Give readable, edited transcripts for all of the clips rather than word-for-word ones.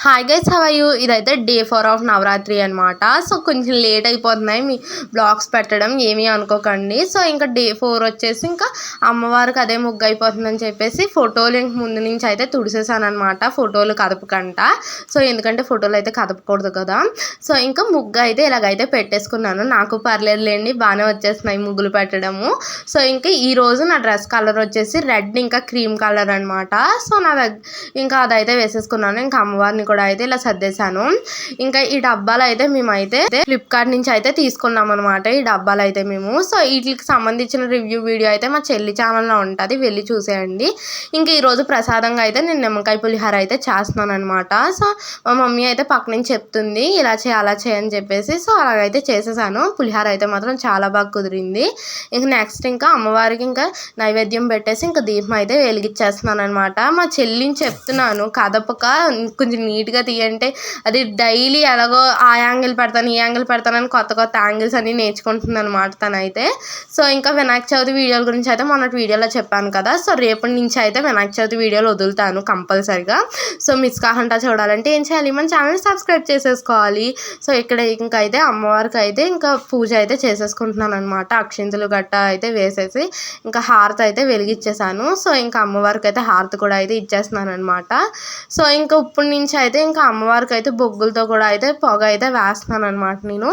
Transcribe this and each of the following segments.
Hi guys, how are you? ఇదైతే day 4 of Navratri అనమాట. So కొంచెం లేట్ అయిపోతున్నాయి మీ బ్లాగ్స్ పెట్టడం, ఏమీ అనుకోకండి. సో ఇంకా డే 4 వచ్చేసి ఇంకా అమ్మవారికి అదే ముగ్గు అయిపోతుందని చెప్పేసి ఫోటోలు ఇంక ముందు నుంచి అయితే తుడిసేసాను అనమాట. ఫోటోలు కదపకంట. సో ఎందుకంటే ఫోటోలు అయితే కదపకూడదు కదా. సో ఇంకా ముగ్గు అయితే ఇలాగైతే పెట్టేసుకున్నాను. నాకు పర్లేదులేండి, బాగానే వచ్చేస్తున్నాయి ముగ్గులు పెట్టడము. సో ఇంకా ఈరోజు నా డ్రెస్ కలర్ వచ్చేసి రెడ్ ఇంకా క్రీమ్ కలర్ అనమాట. సో నా ఇంకా అదైతే వేసేసుకున్నాను. ఇంకా అమ్మవారిని కూడా అయితే ఇలా సర్దేశాను. ఇంకా ఈ డబ్బాలు అయితే మేమైతే ఫ్లిప్కార్ట్ నుంచి అయితే తీసుకున్నాం అనమాట. ఈ డబ్బాలు అయితే మేము. సో వీటికి సంబంధించిన రివ్యూ వీడియో అయితే మా చెల్లి ఛానల్లో ఉంటుంది, వెళ్ళి చూసేయండి. ఇంకా ఈరోజు ప్రసాదంగా అయితే నేను నిమ్మకాయ పులిహార అయితే చేస్తున్నాను అనమాట. సో మా మమ్మీ అయితే పక్క నుంచి చెప్తుంది ఇలా చేయి అలా చేయని చెప్పేసి. సో అలాగైతే చేసేసాను. పులిహార అయితే మాత్రం చాలా బాగా కుదిరింది. ఇంకా నెక్స్ట్ ఇంకా అమ్మవారికి ఇంకా నైవేద్యం పెట్టేసి ఇంకా దీపం అయితే వెలిగించేస్తున్నాను అనమాట. మా చెల్లిని చెప్తున్నాను కదపక కొంచెం నీట్గా తీయంటే అది డైలీ ఎలాగో ఆ యాంగిల్ పెడతాను ఈ యాంగిల్ పెడతానని కొత్త కొత్త యాంగిల్స్ అన్నీ నేర్చుకుంటుంది అనమాట తనైతే. సో ఇంకా వినాయక చవితి వీడియోల గురించి అయితే మొన్నటి వీడియోలో చెప్పాను కదా. సో రేపటి నుంచి అయితే వినాయక చవితి వీడియోలు వదులుతాను కంపల్సరిగా. సో మిస్ కాకుండా చూడాలంటే ఏం చేయాలి, మన ఛానల్ సబ్స్క్రైబ్ చేసేసుకోవాలి. సో ఇక్కడ ఇంకా అయితే అమ్మవారికి అయితే ఇంకా పూజ అయితే చేసేసుకుంటున్నాను అనమాట. అక్షింతలు గట్ట అయితే వేసేసి ఇంకా హారతి అయితే వెలిగిచ్చేసాను. సో ఇంకా అమ్మవారికి అయితే హారతి కూడా అయితే ఇచ్చేస్తున్నాను అనమాట. సో ఇంకా ఇప్పటి నుంచి అయితే ఇంకా అమ్మవారికి అయితే బొగ్గులతో కూడా అయితే పొగ అయితే వేస్తున్నాను అనమాట నేను.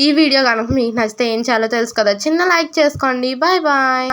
ఈ వీడియో కనుక మీకు నచ్చితే ఏం చేయాలో తెలుసు కదా, చిన్న లైక్ చేసుకోండి. Bye bye.